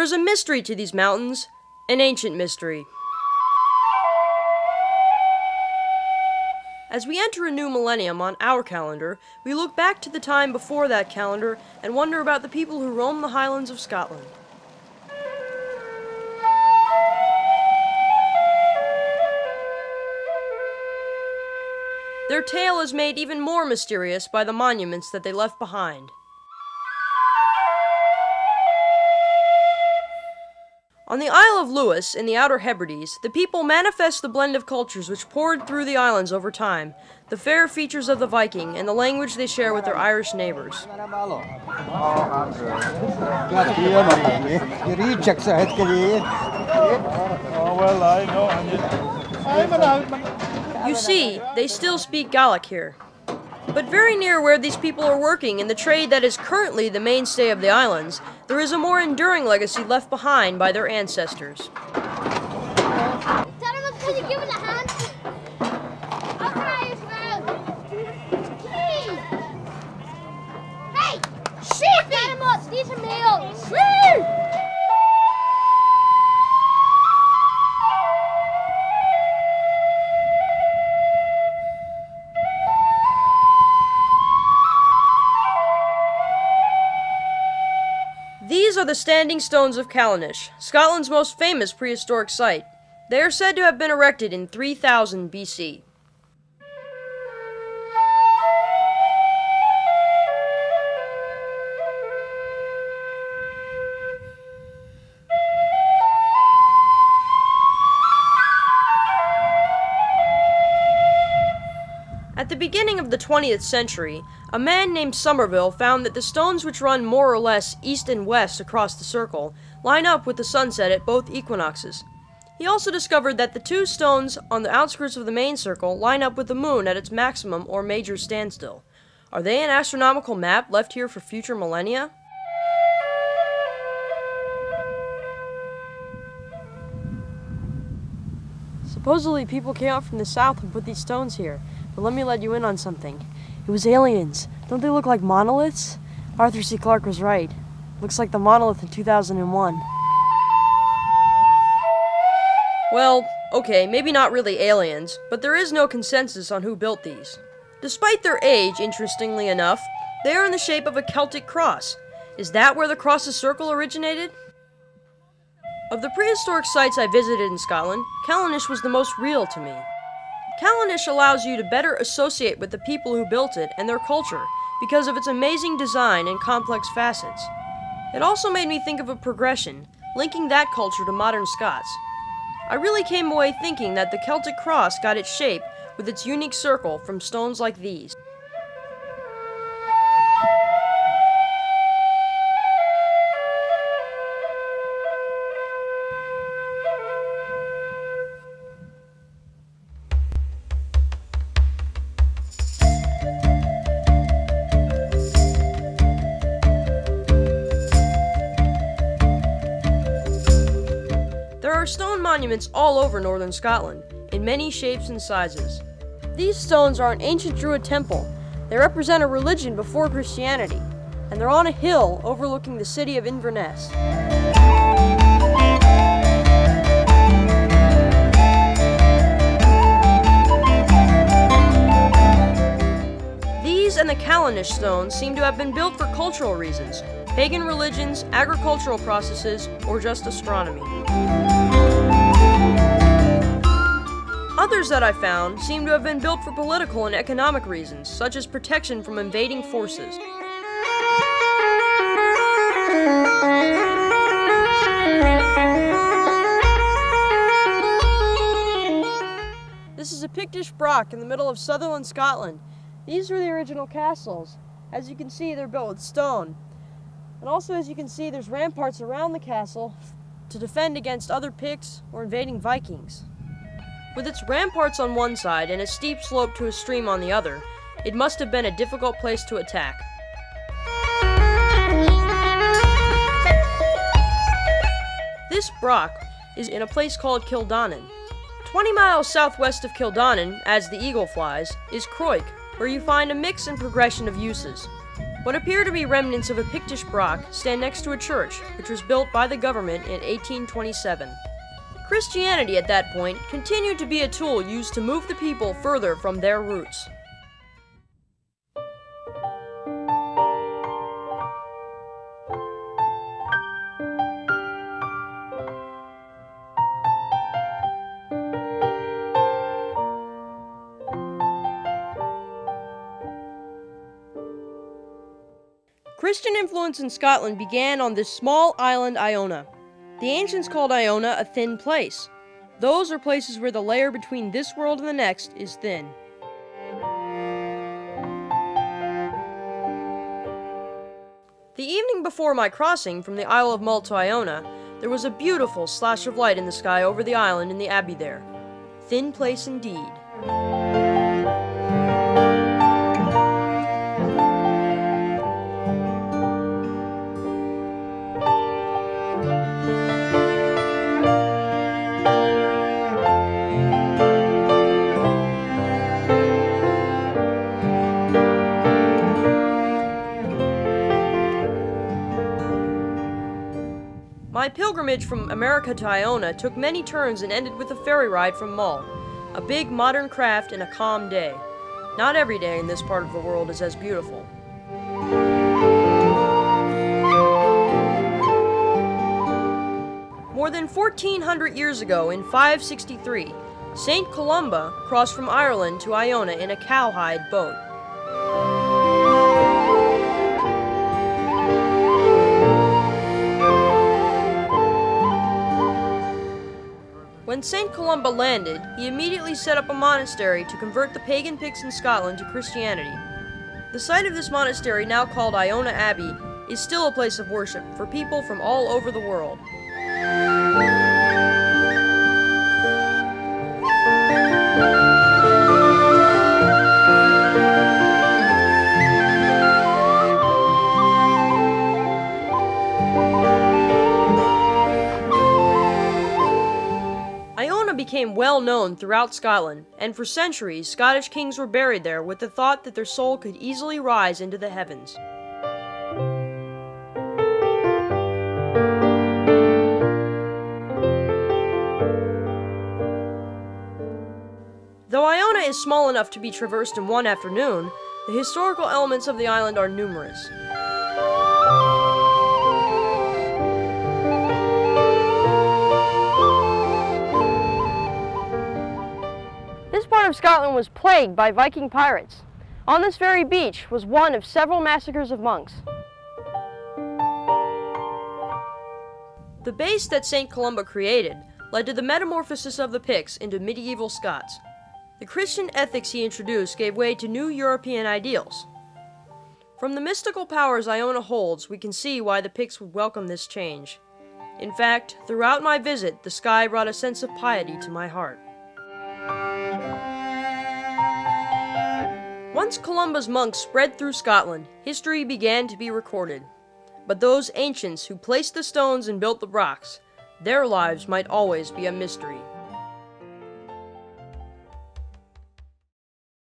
is a mystery to these mountains, an ancient mystery. As we enter a new millennium on our calendar, we look back to the time before that calendar and wonder about the people who roamed the Highlands of Scotland. Their tale is made even more mysterious by the monuments that they left behind. On the Isle of Lewis, in the Outer Hebrides, the people manifest the blend of cultures which poured through the islands over time, the fair features of the Viking, and the language they share with their Irish neighbors. You see, they still speak Gaelic here. But very near where these people are working in the trade that is currently the mainstay of the islands, there is a more enduring legacy left behind by their ancestors. Gentlemen, can you give it a hand? Okay, as well. Please. Hey, sheep animals, these are males. Woo! These are the standing stones of Callanish, Scotland's most famous prehistoric site. They are said to have been erected in 3000 BC. At the beginning of the 20th century, a man named Somerville found that the stones which run more or less east and west across the circle line up with the sunset at both equinoxes. He also discovered that the two stones on the outskirts of the main circle line up with the moon at its maximum or major standstill. Are they an astronomical map left here for future millennia? Supposedly people came out from the south and put these stones here. But let me let you in on something. It was aliens. Don't they look like monoliths? Arthur C. Clarke was right. Looks like the monolith in 2001. Well, okay, maybe not really aliens, but there is no consensus on who built these. Despite their age, interestingly enough, they are in the shape of a Celtic cross. Is that where the cross's circle originated? Of the prehistoric sites I visited in Scotland, Callanish was the most real to me. Callanish allows you to better associate with the people who built it and their culture because of its amazing design and complex facets. It also made me think of a progression, linking that culture to modern Scots. I really came away thinking that the Celtic cross got its shape with its unique circle from stones like these. There are stone monuments all over northern Scotland, in many shapes and sizes. These stones are an ancient Druid temple. They represent a religion before Christianity, and they're on a hill overlooking the city of Inverness. These and the Callanish stones seem to have been built for cultural reasons, pagan religions, agricultural processes, or just astronomy. Others that I found seem to have been built for political and economic reasons, such as protection from invading forces. This is a Pictish broch in the middle of Sutherland, Scotland. These are the original castles. As you can see, they're built with stone. And also, as you can see, there's ramparts around the castle to defend against other Picts or invading Vikings. With its ramparts on one side and a steep slope to a stream on the other, it must have been a difficult place to attack. This broch is in a place called Kildonan. 20 miles southwest of Kildonan, as the eagle flies, is Croik, where you find a mix and progression of uses. What appear to be remnants of a Pictish broch stand next to a church, which was built by the government in 1827. Christianity at that point continued to be a tool used to move the people further from their roots. Christian influence in Scotland began on this small island Iona. The ancients called Iona a thin place. Those are places where the layer between this world and the next is thin. The evening before my crossing from the Isle of Mull to Iona, there was a beautiful slash of light in the sky over the island in the abbey there. Thin place indeed. My pilgrimage from America to Iona took many turns and ended with a ferry ride from Mull, a big modern craft and a calm day. Not every day in this part of the world is as beautiful. More than 1,400 years ago, in 563, St. Columba crossed from Ireland to Iona in a cowhide boat. When St. Columba landed, he immediately set up a monastery to convert the pagan Picts in Scotland to Christianity. The site of this monastery, now called Iona Abbey, is still a place of worship for people from all over the world. Became well known throughout Scotland, and for centuries Scottish kings were buried there with the thought that their soul could easily rise into the heavens. Though Iona is small enough to be traversed in one afternoon, the historical elements of the island are numerous. This part of Scotland was plagued by Viking pirates. On this very beach was one of several massacres of monks. The base that St. Columba created led to the metamorphosis of the Picts into medieval Scots. The Christian ethics he introduced gave way to new European ideals. From the mystical powers Iona holds, we can see why the Picts would welcome this change. In fact, throughout my visit, the sky brought a sense of piety to my heart. Once Columba's monks spread through Scotland, history began to be recorded. But those ancients who placed the stones and built the brochs, their lives might always be a mystery.